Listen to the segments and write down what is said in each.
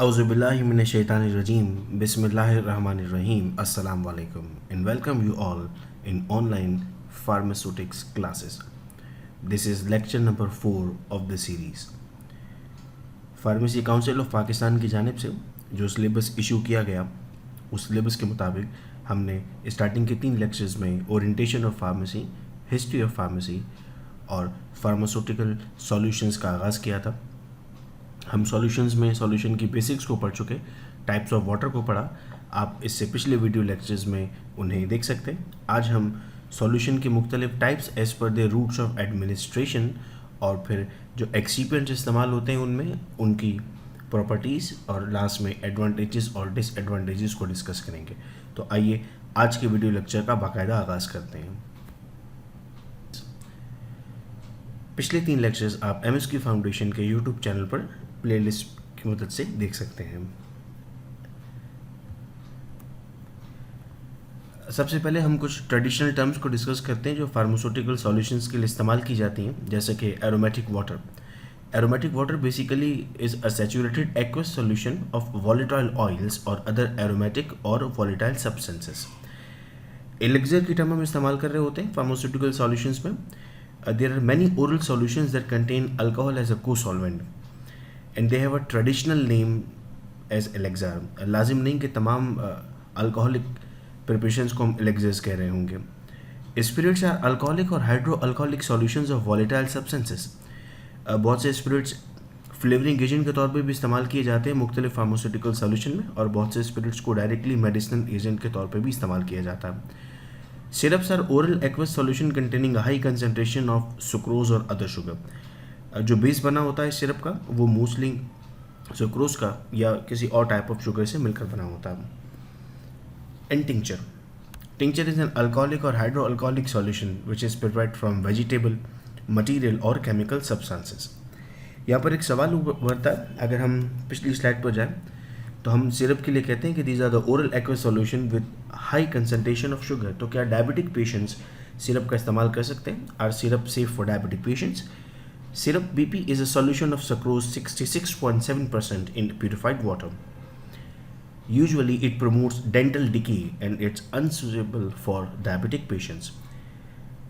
Auzubillahiminash-shaytanir-rajim. Bismillahir-rahmanir-rahim. Assalamu alaikum and welcome you all in online pharmaceutics classes. This is lecture number 4 of the series. Pharmacy council of Pakistan की जानिब से जो syllabus issue किया गया उस syllabus के मुताबिक हमने स्टार्टिंग के 3 लेक्चर्स में orientation of pharmacy, history of pharmacy और फार्मास्यूटिकल सॉल्यूशंस का आगाज़ किया था. हम सॉल्यूशंस में सॉल्यूशन की बेसिक्स को पढ़ चुके, टाइप्स ऑफ वाटर को पढ़ा. आप इससे पिछले वीडियो लेक्चर्स में उन्हें देख सकते हैं. आज हम सॉल्यूशन के मुख्तलिफ types as per the routes of administration और फिर जो एक्सिपिएंट्स इस्तेमाल होते हैं उनमें उनकी प्रॉपर्टीज़ और लास्ट में एडवांटेजेस और डिसएडवांटेजेस को डिस्कस करेंगे. तो आइए आज के वीडियो लेक्चर का बाकायदा आगाज़ करते हैं. पिछले 3 लेक्चर्स आप MSQ फाउंडेशन के यूट्यूब चैनल पर प्लेलिस्ट की मदद से देख सकते हैं. सबसे पहले हम कुछ ट्रेडिशनल टर्म्स को डिस्कस करते हैं जो फार्मास्यूटिकल सॉल्यूशंस के लिए इस्तेमाल की जाती हैं, जैसे कि aromatic water. Aromatic water basically is a saturated aqueous solution of volatile oils और अदर एरोमेटिक और वॉलेटाइल सब्सटेंसेस. एलिक्सर की टर्म हम इस्तेमाल कर रहे होते हैं फार्मास्यूटिकल सॉल्यूशंस में. There are many oral solutions that contain alcohol as a co-solvent and they have a traditional name as elixir. लाजिम नहीं कि तमाम अल्कोहलिक प्रिपरेशंस को हम एलिक्सर्स कह रहे होंगे. स्पिरिट्स आर अल्कोहलिक और hydro alcoholic solutions of volatile substances. बहुत से स्पिरिट्स फ्लेवरिंग एजेंट के तौर पे भी इस्तेमाल किए जाते हैं मुख्तलिफ फार्मास्यूटिकल सॉल्यूशन में, और बहुत से स्पिरिट्स को डायरेक्टली मेडिसिनल एजेंट के तौर पे भी इस्तेमाल किया जाता है. Syrups are oral aqueous solution containing a high concentration of sucrose और other sugar. जो बेस बना होता है सिरप का वो मोस्टली सुक्रोज का या किसी और टाइप ऑफ शुगर से मिलकर बना होता है. And tincture. Tincture is an alcoholic और hydro alcoholic solution which is prepared from vegetable material और केमिकल सब्सटेंसेस. यहाँ पर एक सवाल उभरता है, अगर हम पिछली स्लाइड पर जाएं तो हम सिरप के लिए कहते हैं कि these are the oral aqueous solution with high concentration of sugar. तो क्या डायबिटिक पेशेंट्स सिरप का इस्तेमाल कर सकते हैं? Are syrup safe for diabetic patients? Syrup BP is a solution of sucrose 66.7% in purified water. Usually it promotes dental decay and it's unsuitable for diabetic patients.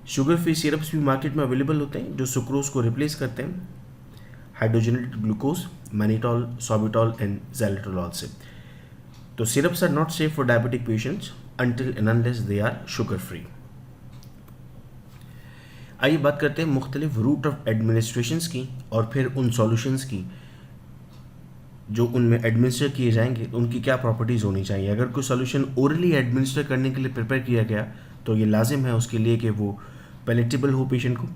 Sugar free syrups भी market में available होते हैं जो sucrose को replace करते हैं hydrogenated glucose, mannitol, sorbitol and xylitol से. तो syrups are not safe for diabetic patients until and unless they are sugar free. आइए बात करते हैं मुख्तलिफ रूट ऑफ एडमिनिस्ट्रेशंस की और फिर उन सॉल्यूशंस की जो उनमें एडमिनिस्टर किए जाएंगे उनकी क्या प्रॉपर्टीज़ होनी चाहिए. अगर कोई सॉल्यूशन ओरली एडमिनिस्टर करने के लिए प्रिपेयर किया गया तो ये लाजिम है उसके लिए कि वो पैलेटेबल हो पेशेंट को,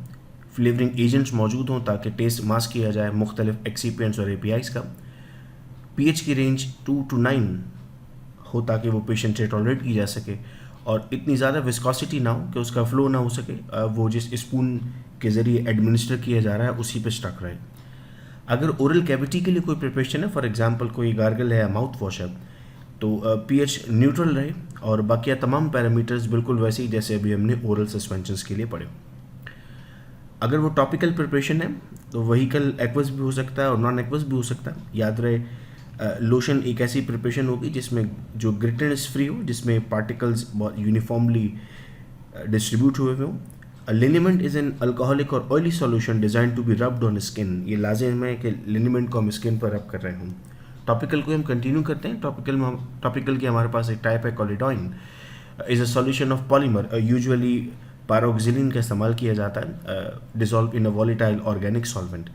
फ्लेवरिंग एजेंट्स मौजूद हों ताकि टेस्ट मास्क किया जाए मुख्तलिफ एक्सीपिएंट्स और APIs का, pH की रेंज 2 to 9 हो ताकि वो पेशेंट से टॉलरेट की जा सके, और इतनी ज़्यादा विस्कोसिटी ना हो कि उसका फ्लो ना हो सके, वो जिस स्पून के ज़रिए एडमिनिस्टर किया जा रहा है उसी पे स्टक रहे. अगर ओरल कैविटी के लिए कोई प्रिपरेशन है, फॉर एग्जांपल कोई गार्गल है या माउथ वॉश है, तो pH न्यूट्रल रहे और बाकी तमाम पैरामीटर्स बिल्कुल वैसे ही जैसे अभी हमने ओरल सस्पेंशंस के लिए पढ़े. अगर वो टॉपिकल प्रिपरेशन है तो वहीकल एक्वस भी हो सकता है और नॉन एक्वस भी हो सकता है. याद रहे लोशन एक ऐसी प्रिपरेशन होगी जिसमें जो ग्रिटेनेस फ्री हो, जिसमें पार्टिकल्स बहुत यूनिफॉर्मली डिस्ट्रीब्यूट हुए हों. Liniment is an alcoholic or oily solution designed to be rubbed on skin. ये लाजिम है कि लिनिमेंट को हम स्किन पर रब कर रहे हों. टॉपिकल को हम कंटिन्यू करते हैं. टॉपिकल की हमारे पास एक टाइप है collodion. Is a solution of polymer. Usually pyroxylin का इस्तेमाल किया जाता है dissolve in a volatile organic solvent.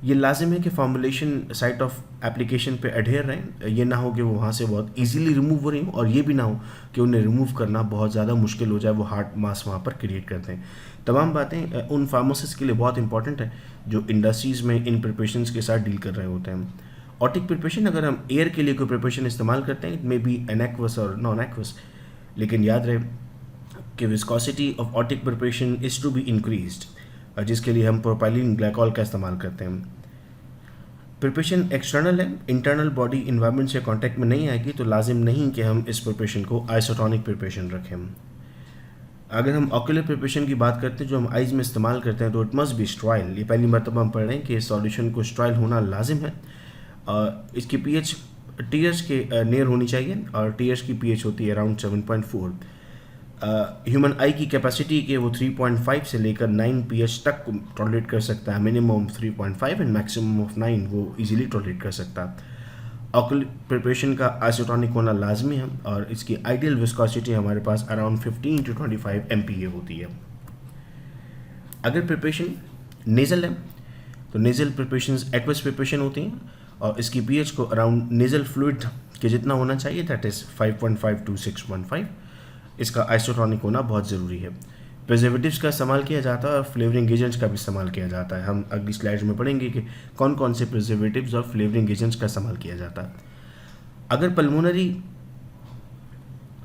ये लाजिम है कि फॉर्मुलेशन साइट ऑफ एप्लीकेशन पे अडेयर रहें. ये ना हो कि वो वहाँ से बहुत इजीली रिमूव हो रही हो और ये भी ना हो कि उन्हें रिमूव करना बहुत ज़्यादा मुश्किल हो जाए, वो हार्ड मास वहाँ पर क्रिएट करते हैं. तमाम बातें उन फार्मासिस्ट के लिए बहुत इंपॉर्टेंट है जो इंडस्ट्रीज़ में इन प्रिपरेशंस के साथ डील कर रहे होते हैं. ऑटिक प्रिपरेशन, अगर हम एयर के लिए कोई प्रिपरेशन इस्तेमाल करते हैं, it may be an aqueous or non aqueous, लेकिन याद रहे कि viscosity of otic preparation is to be increased, जिसके लिए हम प्रोपाइलिन ग्लाइकॉल का इस्तेमाल करते हैं. प्रिपरेशन एक्सटर्नल है, इंटरनल बॉडी इन्वायरमेंट से कांटेक्ट में नहीं आएगी, तो लाजिम नहीं कि हम इस प्रिपरेशन को आइसोटोनिक प्रिपरेशन रखें. अगर हम ऑक्यूलर प्रिपरेशन की बात करते हैं जो हम आइज़ में इस्तेमाल करते हैं, तो इट मस्ट बी स्ट्राइल. ये पहली मरतबा हम पढ़ रहे हैं कि इस सॉल्यूशन को स्ट्राइल होना लाजिम है. इसकी पीएच टीयर्स के नियर होनी चाहिए और टीयर्स की पीएच होती है अराउंड 7.4। ह्यूमन आई की कैपेसिटी के वो 3.5 से लेकर 9 पीएच तक टॉलरेट कर सकता है, मिनिमम 3.5 एंड मैक्सिमम ऑफ 9 वो इजीली टॉलरेट कर सकता है। ऑक्यूलर प्रिपरेशन का आइसोटोनिक होना लाजमी है और इसकी आइडियल विस्कोसिटी हमारे पास अराउंड 15 to 25 MPa होती है। अगर प्रिपरेशन नेज़ल है तो नेज़ल प्रिपरेशन एक्वस प्रिपरेशन होती हैं और इसकी पीएच को अराउंड नेज़ल फ्लूइड के जितना होना चाहिए, दैट इज़ 5.5 to 6.5। इसका आइसोटोनिक होना बहुत ज़रूरी है। प्रिजर्वेटिव्स का इस्तेमाल किया जाता है और फ्लेवरिंग एजेंट्स का भी इस्तेमाल किया जाता है। हम अगली स्लाइड्स में पढ़ेंगे कि कौन कौन से प्रिजर्वेटिव्स और फ्लेवरिंग एजेंट्स का इस्तेमाल किया जाता है। अगर पल्मोनरी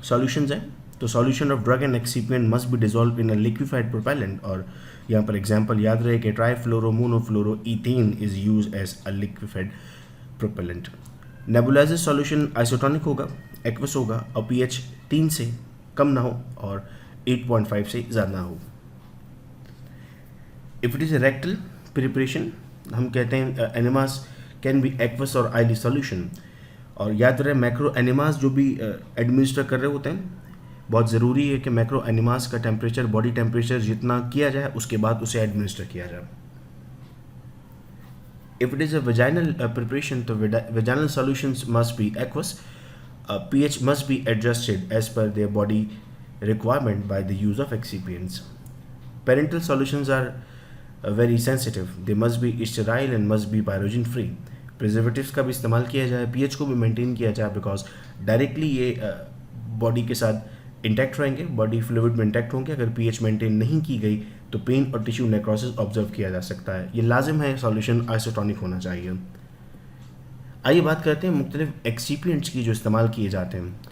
सॉल्यूशंस हैं तो solution of drug and excipient must be dissolve in a liquefied propellant, और यहाँ पर एग्जांपल याद रहे कि trifluoromonofluoroethane is use as a liquefied propellant. Nebuliser solution isotonic होगा, एक्वस होगा और पीएच 3 से कम ना हो और 8.5 से ज़्यादा हो। If it is a rectal preparation हम कहते हैं एनिमास कैन बी एक्वस और आइली सॉल्यूशन। और याद रहे मैक्रो एनिमास जो भी एडमिनिस्टर कर रहे होते हैं, बहुत ज़रूरी है कि मैक्रो एनिमास का टेम्परेचर बॉडी टेम्परेचर जितना किया जाए उसके बाद उसे एडमिनिस्टर किया जाए। If it is a vaginal preparation तो vaginal solutions must be aqueous, pH must be adjusted as per their body requirement by the use of excipients. Parenteral solutions are very sensitive. They must be sterile and must be pyrogen free. Preservatives का भी इस्तेमाल किया जाए, pH को भी maintain किया जाए, because directly ये बॉडी के साथ इंटैक्ट रहेंगे, बॉडी फ्लूइड में इंटैक्ट होंगे। अगर pH मेंटेन नहीं की गई तो पेन और टिश्यू नेक्रोसिस ऑब्जर्व किया जा सकता है। ये लाजिम है, सॉल्यूशन आइसोटोनिक होना चाहिए। आइए बात करते हैं मुख्तलिफ एक्सिपिएंट्स की जो इस्तेमाल किए जाते हैं।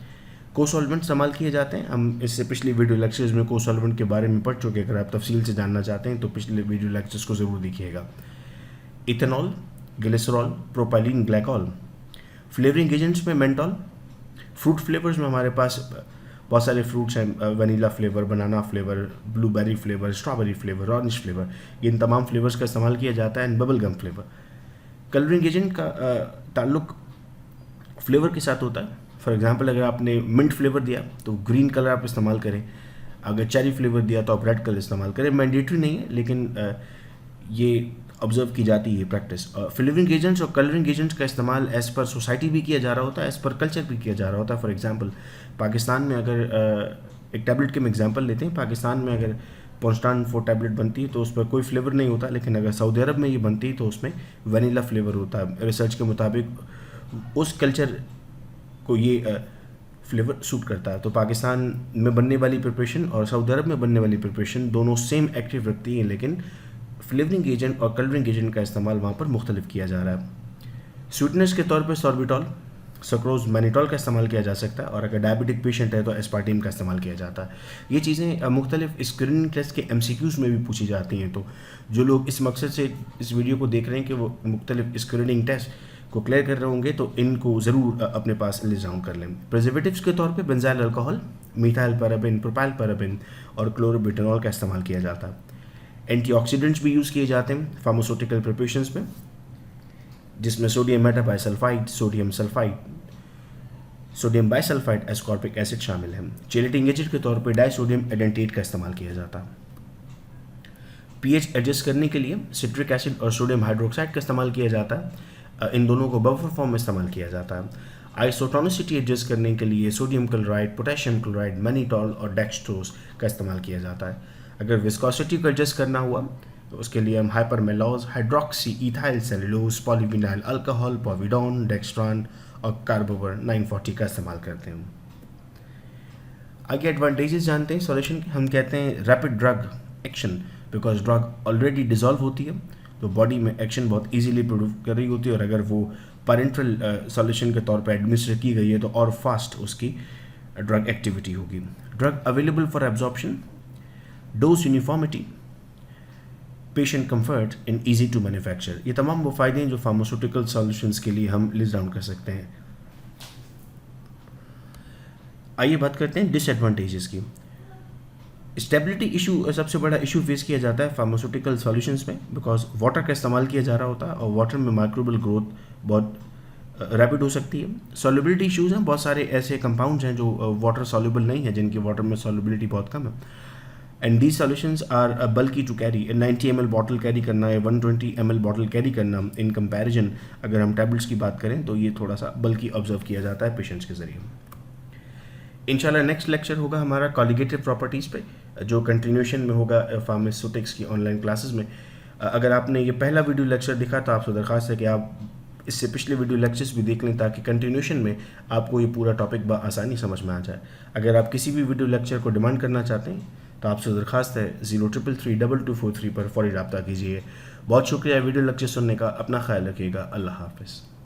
कोसॉल्वेंट इस्तेमाल किए जाते हैं। हम इससे पिछली वीडियो लेक्चर्स में कोसॉल्वेंट के बारे में पढ़ चुके हैं। अगर आप तफसील से जानना चाहते हैं तो पिछले वीडियो लेक्चर्स को ज़रूर देखिएगा। Ethanol, glycerol, propylene glycol. Flavouring agents में मेंटॉल। फ्रूट फ्लेवर्स में हमारे पास बहुत सारे फ्रूट्स हैं, vanilla flavour, banana flavour, blueberry flavour, strawberry flavour, orange flavour. इन तमाम फ्लेवर्स का इस्तेमाल किया जाता है। And bubble gum flavour. Colouring agent का ताल्लुक फ्लेवर के साथ होता है। फॉर एग्जांपल अगर आपने मिंट फ्लेवर दिया तो ग्रीन कलर आप इस्तेमाल करें, अगर चेरी फ्लेवर दिया तो आप रेड कलर इस्तेमाल करें। मैंडेटरी नहीं है लेकिन ये ऑब्जर्व की जाती है प्रैक्टिस। फ्लेवरिंग एजेंट्स और कलरिंग एजेंट्स का इस्तेमाल एज़ पर सोसाइटी भी किया जा रहा होता है, एज़ पर कल्चर भी किया जा रहा होता है। फॉर एग्जांपल पाकिस्तान में अगर एक टैबलेट के हम एग्जांपल लेते हैं, पाकिस्तान में अगर पॉन्स्टान 4 टैबलेट बनती है तो उस पर कोई फ्लेवर नहीं होता, लेकिन अगर सऊदी अरब में ये बनती है तो उसमें वनीला फ्लेवर होता है। रिसर्च के मुताबिक उस कल्चर को ये फ्लेवर सूट करता है। तो पाकिस्तान में बनने वाली प्रिपरेशन और सऊदी अरब में बनने वाली प्रिपरेशन दोनों सेम एक्टिव रखती हैं, लेकिन फ्लेवरिंग एजेंट और कलरिंग एजेंट का इस्तेमाल वहाँ पर मुख्तलिफ किया जा रहा है। स्वीटनेस के तौर पर सॉर्बिटॉल, सक्रोज, मैनिटॉल का इस्तेमाल किया जा सकता है और अगर डायबिटिक पेशेंट है तो एस्पार्टिम का इस्तेमाल किया जाता है। ये चीज़ें मुख्तलिफ स्क्रीनिंग टेस्ट के MCQs में भी पूछी जाती हैं। तो जो लोग इस मकसद से इस वीडियो को देख रहे हैं कि वो मुख्तलिफ स्क्रीनिंग टेस्ट को क्लियर कर रहे होंगे तो इनको ज़रूर अपने पास लिस्ट डाउन कर लें। प्रिजर्वेटिव्स के तौर पे benzyl alcohol, methyl paraben, propyl paraben और क्लोरोबिटेनॉल का इस्तेमाल किया जाता है। एंटीऑक्सीडेंट्स भी यूज़ किए जाते हैं फार्मास्यूटिकल प्रिपरेशंस में, जिसमें sodium metabisulphite, sodium sulphide, sodium bisulphite, ascorbic acid शामिल है। चेलेटिंग एजेंट के तौर पर डाइसोडियम एडेंटेट का इस्तेमाल किया जाता है। पीएच एडजस्ट करने के लिए सिट्रिक एसिड और सोडियम हाइड्रोक्साइड का इस्तेमाल किया जाता है। इन दोनों को बफर फॉर्म में इस्तेमाल किया जाता है। आइसोटोनिसिटी एडजस्ट करने के लिए sodium chloride, potassium chloride, mannitol और डेक्सट्रोज का इस्तेमाल किया जाता है। अगर विस्कोसिटी को एडजस्ट करना हुआ तो उसके लिए हम hypromellose, hydroxy ethyl cellulose, polyvinyl alcohol, povidone, dextran और कार्बोवर 940 का इस्तेमाल करते हैं। आगे एडवांटेजेस जानते हैं सॉल्यूशन के। हम कहते हैं rapid drug action, because drug already dissolve होती है तो बॉडी में एक्शन बहुत इजीली प्रोड्यूस कर रही होती है, और अगर वो पैरेंटल सॉल्यूशन के तौर पर एडमिनिस्टर की गई है तो और फास्ट उसकी ड्रग एक्टिविटी होगी। Drug available for absorption, dose uniformity, patient comfort and easy to manufacture. ये तमाम वो फ़ायदे हैं जो फार्मास्यूटिकल सॉल्यूशंस के लिए हम लिस्ट डाउन कर सकते हैं। आइए बात करते हैं डिसएडवांटेजेस की। स्टेबिलिटी इशू सबसे बड़ा इशू फेस किया जाता है फार्मास्यूटिकल सॉल्यूशंस में, बिकॉज वाटर का इस्तेमाल किया जा रहा होता है और वाटर में माइक्रोबियल ग्रोथ बहुत रैपिड हो सकती है। सॉल्युबिलिटी इश्यूज़ हैं, बहुत सारे ऐसे कंपाउंड्स हैं जो वाटर सॉल्युबल नहीं है, जिनकी वाटर में सॉल्युबिलिटी बहुत कम है, and these solutions are bulky to carry. 90 ml bottle carry करना या 120 ml बॉटल कैरी करना इन कंपैरिजन अगर हम टैबलेट्स की बात करें तो ये थोड़ा सा बल्कि ऑब्जर्व किया जाता है पेशेंट्स के ज़रिए। इंशाल्लाह नेक्स्ट लेक्चर होगा हमारा कॉलिगेटिव प्रॉपर्टीज़ पे, जो कंटिन्यूशन में होगा फार्मास्यूटिक्स की ऑनलाइन क्लासेस में। अगर आपने ये पहला वीडियो लेक्चर देखा तो आपसे दरख्वास्त है कि आप इससे पिछले वीडियो लेक्चर्स भी देख लें, ताकि कंटिन्यूशन में आपको ये पूरा टॉपिक आसानी समझ में आ जाए। अगर आप किसी भी वीडियो लेक्चर को डिमांड करना चाहते हैं तो आपसे दरख्वास्त है 03332243 पर फौरी रब्ता कीजिए। बहुत शुक्रिया वीडियो लेक्चर सुनने का। अपना ख्याल रखिएगा। अल्लाह हाफ़िज़।